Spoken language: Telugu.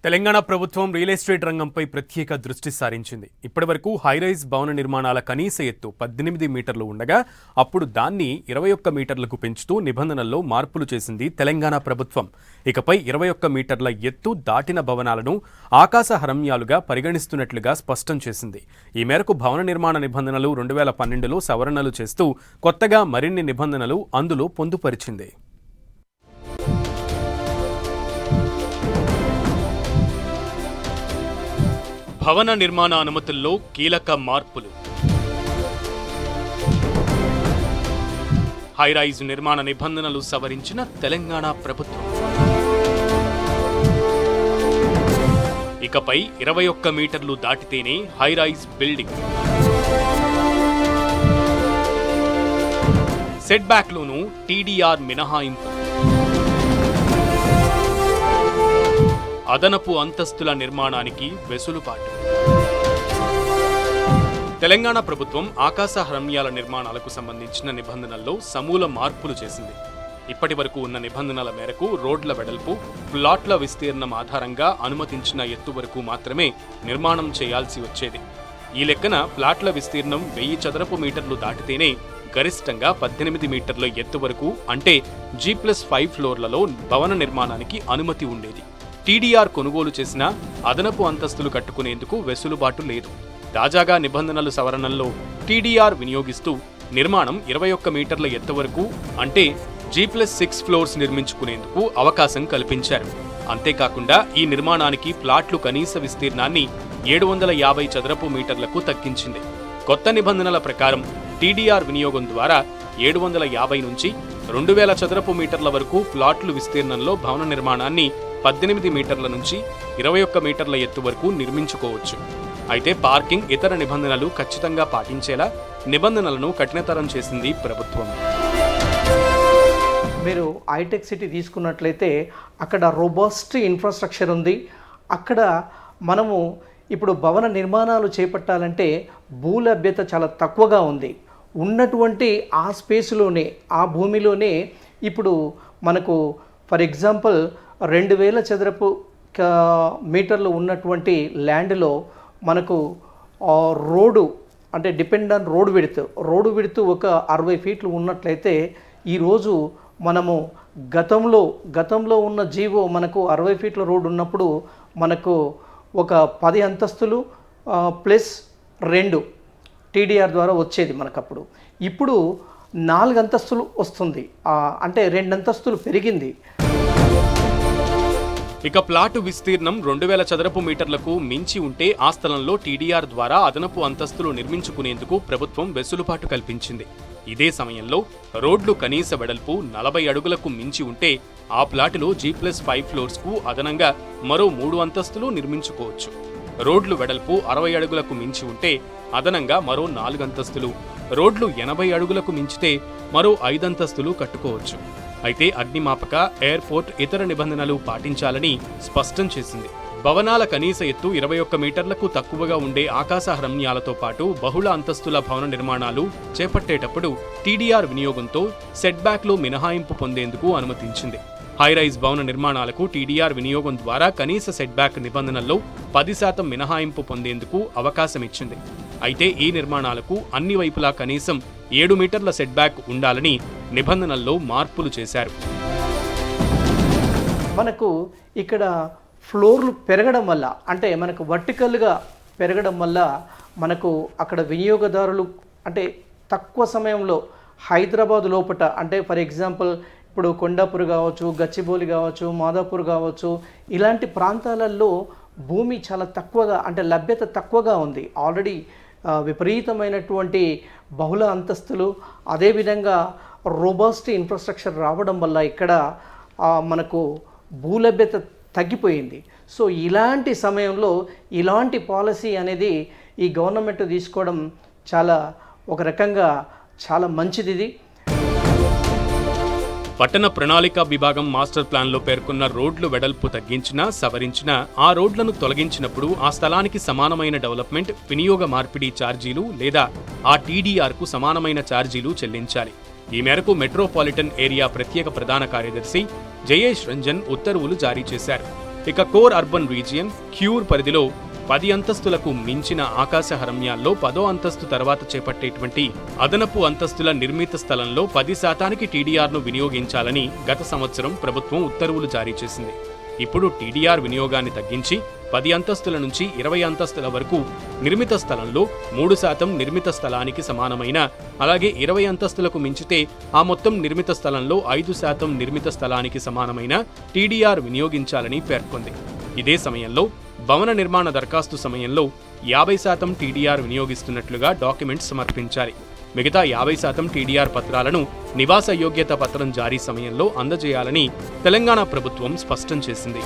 తెలంగాణ ప్రభుత్వం రియల్ ఎస్టేట్ రంగంపై ప్రత్యేక దృష్టి సారించింది. ఇప్పటివరకు హైరైజ్ భవన నిర్మాణాల కనీస ఎత్తు 18 మీటర్లు ఉండగా అప్పుడు దాన్ని 21 మీటర్లకు పెంచుతూ నిబంధనల్లో మార్పులు చేసింది తెలంగాణ ప్రభుత్వం. ఇకపై 21 మీటర్ల ఎత్తు దాటిన భవనాలను ఆకాశ హర్మ్యాలుగా పరిగణిస్తున్నట్లుగా స్పష్టం చేసింది. ఈ మేరకు భవన నిర్మాణ నిబంధనలు 2012లో సవరణలు చేస్తూ కొత్తగా మరిన్ని నిబంధనలు అందులో పొందుపరిచింది. భవన నిర్మాణ అనుమతుల్లో కీలక మార్పులు. హైరైజ్ నిర్మాణ నిబంధనలు సవరించిన తెలంగాణ ప్రభుత్వం. ఇకపై 21 మీటర్లు దాటితేనే హైరైజ్ బిల్డింగ్. సెట్ బ్యాక్లోనూ టీడీఆర్ మినహాయింపు. అదనపు అంతస్తుల నిర్మాణానికి వెసులుబాటు. తెలంగాణ ప్రభుత్వం ఆకాశ హర్మ్యాల నిర్మాణాలకు సంబంధించిన నిబంధనల్లో సమూల మార్పులు చేసింది. ఇప్పటి వరకు ఉన్న నిబంధనల మేరకు రోడ్ల వెడల్పు, ప్లాట్ల విస్తీర్ణం ఆధారంగా అనుమతించిన ఎత్తు వరకు మాత్రమే నిర్మాణం చేయాల్సి వచ్చేది. ఈ లెక్కన ప్లాట్ల విస్తీర్ణం 1000 చదరపు మీటర్లు దాటితేనే గరిష్టంగా 18 మీటర్ల ఎత్తు వరకు అంటే G+5 ఫ్లోర్లలో భవన నిర్మాణానికి అనుమతి ఉండేది. టీడీఆర్ కొనుగోలు చేసిన అదనపు అంతస్తులు కట్టుకునేందుకు వెసులుబాటు లేదు. తాజాగా నిబంధనలు సవరణల్లో టీడీఆర్ వినియోగిస్తూ నిర్మాణం 21 మీటర్ల ఎత్తు వరకు అంటే G+6 ఫ్లోర్స్ నిర్మించుకునేందుకు అవకాశం కల్పించారు. అంతేకాకుండా ఈ నిర్మాణానికి ప్లాట్లు కనీస విస్తీర్ణాన్ని 750 చదరపు మీటర్లకు తగ్గించింది. కొత్త నిబంధనల ప్రకారం టీడీఆర్ వినియోగం ద్వారా 750 నుంచి 2000 చదరపు మీటర్ల వరకు ప్లాట్లు విస్తీర్ణంలో భవన నిర్మాణాన్ని 18 మీటర్ల నుంచి 21 మీటర్ల ఎత్తు వరకు నిర్మించుకోవచ్చు. అయితే పార్కింగ్ ఇతర నిబంధనలు ఖచ్చితంగా పాటించేలా నిబంధనలను కఠినతరం చేసింది ప్రభుత్వం. మీరు హైటెక్ సిటీ తీసుకున్నట్లయితే అక్కడ రోబస్ట్ ఇన్ఫ్రాస్ట్రక్చర్ ఉంది. అక్కడ మనము ఇప్పుడు భవన నిర్మాణాలు చేపట్టాలంటే భూలభ్యత చాలా తక్కువగా ఉంది. ఉన్నటువంటి ఆ స్పేస్లోనే ఆ భూమిలోనే ఇప్పుడు మనకు ఫర్ ఎగ్జాంపుల్ 2000 చదరపు మీటర్లు ఉన్నటువంటి ల్యాండ్లో మనకు రోడ్డు అంటే డిపెండ్ ఆన్ రోడ్ విడ్త్ ఒక 60 ఫీట్లు ఉన్నట్లయితే ఈరోజు మనము గతంలో ఉన్న జీవో మనకు 60 ఫీట్ల రోడ్డు ఉన్నప్పుడు మనకు ఒక 10 అంతస్తులు ప్లస్ 2 టీడీఆర్ ద్వారా వచ్చేది మనకప్పుడు. ఇప్పుడు 4 అంతస్తులు వస్తుంది, అంటే 2 అంతస్తులు పెరిగింది. ఇక ప్లాటు విస్తీర్ణం 2000 చదరపు మీటర్లకు మించి ఉంటే ఆ స్థలంలో టీడీఆర్ ద్వారా అదనపు అంతస్తులు నిర్మించుకునేందుకు ప్రభుత్వం వెసులుబాటు కల్పించింది. ఇదే సమయంలో రోడ్లు కనీస వెడల్పు 40 అడుగులకు మించి ఉంటే ఆ ప్లాటులో G+5 ఫ్లోర్స్కు అదనంగా మరో 3 అంతస్తులు నిర్మించుకోవచ్చు. రోడ్లు వెడల్పు 60 అడుగులకు మించి ఉంటే అదనంగా మరో 4 అంతస్తులు, రోడ్లు 80 అడుగులకు మించితే మరో 5 అంతస్తులు కట్టుకోవచ్చు. అయితే అగ్నిమాపక, ఎయిర్పోర్ట్ ఇతర నిబంధనలు పాటించాలని స్పష్టం చేసింది. భవనాల కనీస ఎత్తు 21 మీటర్లకు తక్కువగా ఉండే ఆకాశ హర్మ్యాలతో పాటు బహుళ అంతస్తుల భవన నిర్మాణాలు చేపట్టేటప్పుడు టీడీఆర్ వినియోగంతో సెట్ బ్యాక్లో మినహాయింపు పొందేందుకు అనుమతించింది. హైరైజ్ భవన నిర్మాణాలకు టీడీఆర్ వినియోగం ద్వారా కనీస సెట్ బ్యాక్ నిబంధనల్లో 10% మినహాయింపు పొందేందుకు అవకాశం ఇచ్చింది. అయితే ఈ నిర్మాణాలకు అన్ని వైపులా కనీసం 7 మీటర్ల సెట్ బ్యాక్ ఉండాలని నిబంధనల్లో మార్పులు చేశారు. మనకు ఇక్కడ ఫ్లోర్లు పెరగడం వల్ల అంటే మనకు వర్టికల్గా పెరగడం వల్ల మనకు అక్కడ వినియోగదారులు అంటే తక్కువ సమయంలో హైదరాబాద్ లోపట అంటే ఫర్ ఎగ్జాంపుల్ ఇప్పుడు కొండాపూర్ కావచ్చు, గచ్చిబౌలి కావచ్చు, మాదాపూర్ కావచ్చు, ఇలాంటి ప్రాంతాలలో భూమి చాలా తక్కువగా అంటే లభ్యత తక్కువగా ఉంది. ఆల్రెడీ విపరీతమైనటువంటి బహుళ అంతస్తులు అదేవిధంగా రోబస్ట్ ఇన్ఫ్రాస్ట్రక్చర్ రావడం వల్ల ఇక్కడ మనకు భూలభ్యత తగ్గిపోయింది. సో ఇలాంటి సమయంలో ఇలాంటి పాలసీ అనేది ఈ గవర్నమెంట్ తీసుకోవడం చాలా ఒక రకంగా చాలా మంచిది. పట్టణ ప్రణాళిక విభాగం మాస్టర్ ప్లాన్లో పేర్కొన్న రోడ్లు వెడల్పు తగ్గించినా సవరించినా ఆ రోడ్లను తొలగించినప్పుడు ఆ స్థలానికి సమానమైన డెవలప్మెంట్, వినియోగ మార్పిడి ఛార్జీలు లేదా ఆ టీడీఆర్కు సమానమైన ఛార్జీలు చెల్లించాలి. ఈ మేరకు మెట్రోపాలిటన్ ఏరియా ప్రత్యేక ప్రధాన కార్యదర్శి జయేష్ రంజన్ ఉత్తర్వులు జారీ చేశారు. ఇక కోర్ అర్బన్ రీజియన్ క్యూర్ పరిధిలో 10 అంతస్తులకు మించిన ఆకాశ హర్మ్యాల్లో 10వ అంతస్తు తర్వాత చేపట్టేటువంటి అదనపు అంతస్తుల నిర్మిత స్థలంలో 10% టీడీఆర్ను వినియోగించాలని గత సంవత్సరం ప్రభుత్వం ఉత్తర్వులు జారీ చేసింది. ఇప్పుడు టీడీఆర్ వినియోగాన్ని తగ్గించి 10 అంతస్తుల నుంచి 20 అంతస్తుల వరకు నిర్మిత స్థలంలో 3% నిర్మిత స్థలానికి సమానమైన, అలాగే 20 అంతస్తులకు మించితే ఆ మొత్తం నిర్మిత స్థలంలో 5% నిర్మిత స్థలానికి సమానమైన టీడీఆర్ వినియోగించాలని పేర్కొంది. ఇదే సమయంలో భవన నిర్మాణ దరఖాస్తు సమయంలో 50% టీడీఆర్ వినియోగిస్తున్నట్లుగా డాక్యుమెంట్స్ సమర్పించాలి. మిగతా 50% టీడీఆర్ పత్రాలను నివాస యోగ్యత పత్రం జారీ సమయంలో అందజేయాలని తెలంగాణ ప్రభుత్వం స్పష్టం చేసింది.